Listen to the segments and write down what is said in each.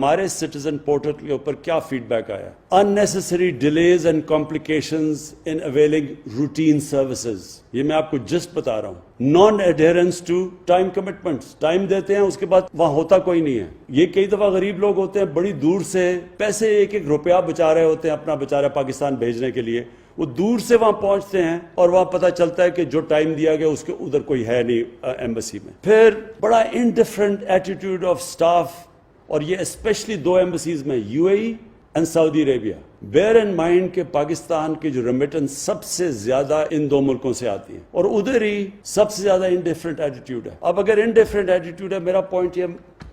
ہمارے citizen portal کے اوپر کیا فیڈ بیک آیا. unnecessary delays and complications in availing routine services. یہ میں آپ کو جسٹ بتا رہا ہوں. Non adherence to time commitments. Time دیتے ہیں اس کے بعد وہاں ہوتا کوئی نہیں ہے. یہ کئی دفعہ غریب لوگ ہوتے ہیں بڑی دور سے پیسے ایک ایک روپیہ بچا رہے ہوتے ہیں اپنا بیچارہ پاکستان بھیجنے کے لیے. وہ دور سے وہاں پہنچتے ہیں اور وہاں پتہ چلتا ہے کہ جو ٹائم دیا گیا اس کے ادھر کوئی ہے نہیں ایمبیسی میں. پھر بڑا انڈیفرنٹ ایٹیٹیوڈ آف سٹاف, اور یہ اسپیشلی دو ایمبیسیز میں, U A E and Saudi Arabia. Bear in mind کہ پاکستان کی جو ریمیٹنس سب سے زیادہ ان دو ملکوں سے آتی ہے اور ادھر ہی سب سے زیادہ انڈیفرنٹ ایٹیٹیوڈ ہے. اب اگر انڈیفرنٹ ایٹیٹیوڈ ہے, میرا پوائنٹ یہ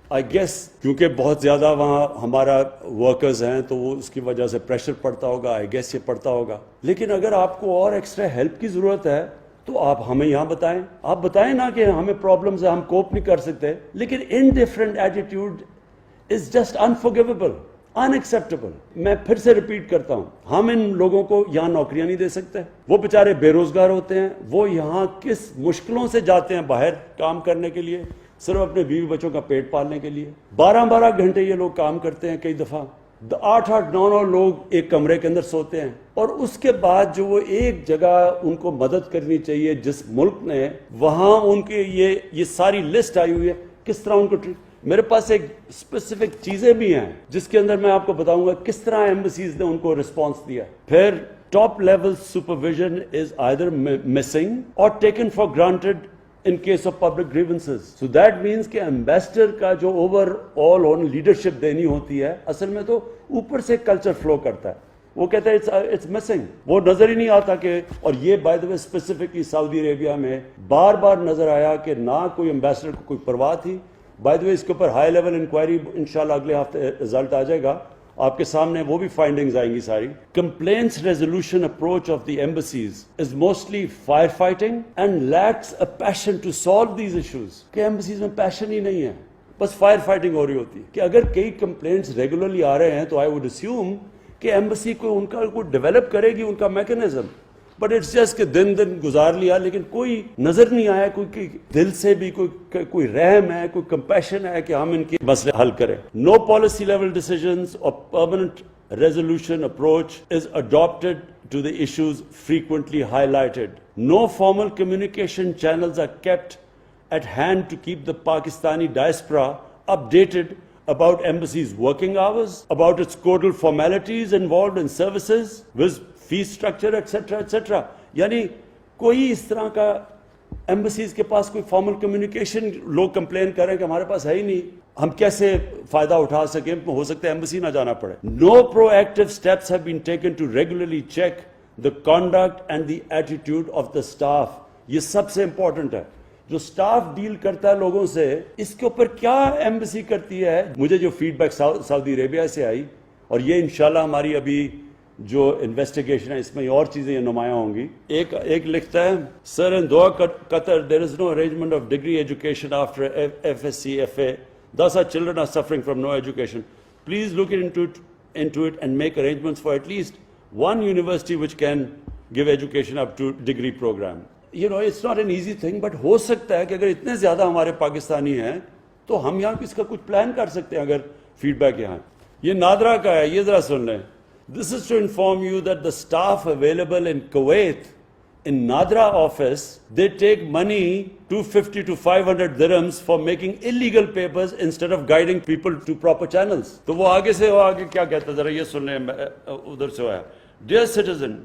آئی گیس کیونکہ بہت زیادہ وہاں ہمارا ورکرز ہیں تو وہ اس کی وجہ سے پریشر پڑتا ہوگا, آئی گیس یہ پڑتا ہوگا. لیکن اگر آپ کو اور ایکسٹرا ہیلپ کی ضرورت ہے تو آپ ہمیں یہاں بتائیں. آپ بتائیں نا کہ ہمیں پرابلمز ہیں, ہم کوپ نہیں کر سکتے. لیکن indifferent attitude is just unforgivable, unacceptable. میں پھر سے ریپیٹ کرتا ہوں, ہم ان لوگوں کو یہاں نوکریاں نہیں دے سکتے. وہ بیچارے بے روزگار ہوتے ہیں, وہ یہاں کس مشکلوں سے جاتے ہیں باہر کام کرنے کے لیے, صرف اپنے بیوی بچوں کا پیٹ پالنے کے لیے. 12 گھنٹے یہ لوگ کام کرتے ہیں, کئی دفعہ 8-9 لوگ ایک کمرے کے اندر سوتے ہیں. اور اس کے بعد جو وہ ایک جگہ ان کو مدد کرنی چاہیے جس ملک نے, وہاں ان کے یہ ساری لسٹ آئی ہوئی ہے کس طرح ان کو میرے پاس ایک اسپیسیفک چیزیں بھی ہیں جس کے اندر میں آپ کو بتاؤں گا کس طرح ایمبیسیز نے ان کو رسپانس دیا. پھر top level supervision is either missing اور taken for granted in case of public grievances. So that means کہ ایمبیسڈر کا جو اوور آل آن لیڈرشپ دینی ہوتی ہے, اصل میں تو اوپر سے کلچر فلو کرتا ہے. وہ کہتا ہے اٹس مسنگ, وہ نظر ہی نہیں آتا کہ. اور یہ بائی دا وے اسپیسیفکلی سعودی عربیہ میں بار بار نظر آیا کہ نہ کوئی ایمبیسڈر کو کوئی پرواہ تھی. بائی دا وے اس کے اوپر ہائی لیول انکوائری انشاءاللہ اگلے ہفتے رزلٹ آ جائے گا آپ کے سامنے, وہ بھی فائنڈنگز آئیں گی ساری. Complaints resolution approach of the embassies is mostly fire fighting and lacks a passion to solve these issues. کہ ایمبیسیز میں پیشن ہی نہیں ہے, بس فائر فائٹنگ ہو رہی ہوتی ہے. کہ اگر کئی کمپلینٹس ریگولرلی آ رہے ہیں تو آئی ووڈ اسیوم کہ ایمبیسی کو ان کا کوئی ڈیولپ کرے گی ان کا میکینزم. بٹ اٹس جسٹ کہ دن گزار لیا, لیکن کوئی نظر نہیں آیا, کوئی دل سے بھی کوئی رحم ہے, کوئی کمپیشن ہے کہ ہم ان کے مسئلے حل کریں. نو پالیسی لیول ڈیسیژنز اور permanent resolution approach is adopted to the issues frequently highlighted. No formal communication channels are kept at hand to keep the Pakistani diaspora updated about embassy's working hours, about its codal formalities involved in services, with fee structure, etc. etc. یعنی کوئی اس طرح کا embassies کے پاس کوئی formal communication, لوگ complain کریں کہ ہمارے پاس ہے ہی نہیں, ہم کیسے فائدہ اٹھا سکیں, ہو سکتا ہے ایمبیسی نہ جانا پڑے. No proactive steps have been taken to regularly check the conduct and the attitude of the staff. یہ سب سے امپورٹنٹ ہے. جو سٹاف ڈیل کرتا ہے لوگوں سے, اس کے اوپر کیا ایمبیسی کرتی ہے. مجھے جو فیڈ بیک سعودی عربیہ سے آئی, اور یہ انشاءاللہ ہماری ابھی جو انویسٹیگیشن ہے اس میں اور چیزیں نمایاں ہوں گی. ایک لکھتا ہے, سر ان دعا قطر there is no arrangement of degree education after FSc FA, thus our children are suffering from no education. Please look into it and make arrangements for at least one university which can give education up to degree program. You know, it's not an easy thing, but ہو سکتا ہے کہ اگر اتنے زیادہ ہمارے پاکستانی ہیں تو ہم یہاں اس کا کچھ پلان کر سکتے ہیں اگر فیڈ بیک یہاں. یہ نادرا کا ہے, یہ ذرا سن لیں. This is to inform you that the staff available in Kuwait, in Nadra office, they take money 250 to 500 dirhams for making illegal papers instead of guiding people to proper channels. تو وہ آگے سے وہ آگے کیا کہتا ہے, ذرا یہ سن لیں, ادھر سے آیا. Dear citizen,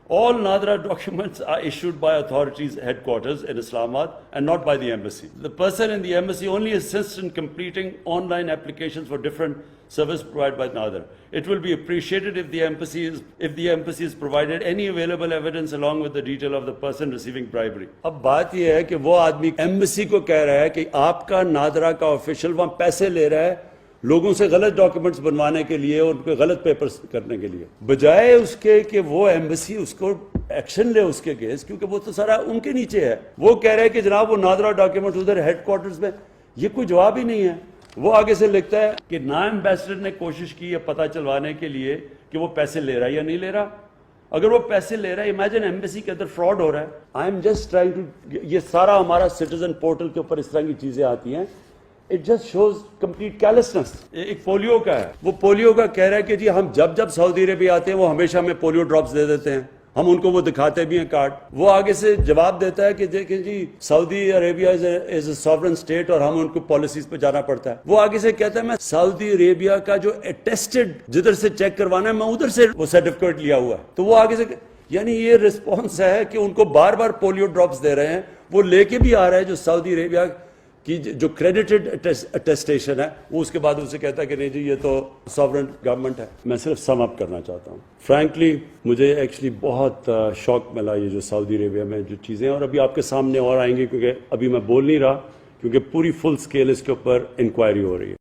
all Nadra documents are issued by authorities headquarters in Islamabad and not by the embassy. The person in the embassy only assists in completing online applications for different service provided by Nadra. It will be appreciated if the embassy is provided any available evidence along with the detail of the person receiving bribery. اب بات یہ ہے کہ وہ آدمی embassy کو کہہ رہا ہے کہ آپ کا نادرا کا آفیشل وہاں پیسے لے رہا ہے لوگوں سے غلط ڈاکیومنٹس بنوانے کے لیے اور ان کے غلط پیپرز کرنے کے لیے, بجائے اس کے کہ وہ ایمبیسی اس کو ایکشن لے اس کے کیس, کیونکہ وہ تو سارا ان کے نیچے ہے. وہ کہہ رہے ہیں کہ جناب وہ نادرا ڈاکیومنٹ ادھر ہیڈ کوارٹرز میں, یہ کوئی جواب ہی نہیں ہے. وہ آگے سے لکھتا ہے کہ نا ایمبیسڈر نے کوشش کی ہے پتہ چلوانے کے لیے کہ وہ پیسے لے رہا ہے یا نہیں لے رہا. اگر وہ پیسے لے رہا ہے, امیجن ایمبیسی کے اندر فراڈ ہو رہا ہے. I'm just trying to, یہ سارا ہمارا سٹیزن پورٹل کے اوپر اس طرح کی چیزیں آتی ہیں It just shows complete carelessness. ایک پولیو کا ہے، وہ پولیو کا کہہ رہا ہے کہ جی ہم جب سعودی عربیہ آتے ہیں وہ ہمیشہ ہمیں پولیو ڈراپس دے دیتے ہیں، ہم ان کو وہ دکھاتے بھی ہیں کارڈ. وہ آگے سے جواب دیتا ہے کہ دیکھیں جی سعودی عربیہ از اے ساورن اسٹیٹ اور ہم ان کو پالیسیز پہ جانا پڑتا ہے. وہ آگے سے کہتا ہے میں سعودی عربیہ کا جو اٹیسٹڈ جدھر سے چیک کروانا ہے میں ادھر سے وہ سرٹیفکیٹ لیا ہوا ہے. تو وہ آگے سے یعنی یہ رسپانس ہے کہ ان کو بار بار پولیو ڈراپس دے رہے ہیں، وہ لے کے بھی آ رہا ہے جو سعودی عربیہ کی جو کریڈیٹڈ اٹیسٹیشن ہے وہ اس کے بعد اسے کہتا ہے کہ نہیں جی یہ تو ساورن گورنمنٹ ہے. میں صرف سم اپ کرنا چاہتا ہوں. فرینکلی مجھے ایکچولی بہت شوق ملا یہ جو سعودی عربیہ میں جو چیزیں ہیں، اور ابھی آپ کے سامنے اور آئیں گے کیونکہ ابھی میں بول نہیں رہا کیونکہ پوری فل سکیل اس کے اوپر انکوائری ہو رہی ہے.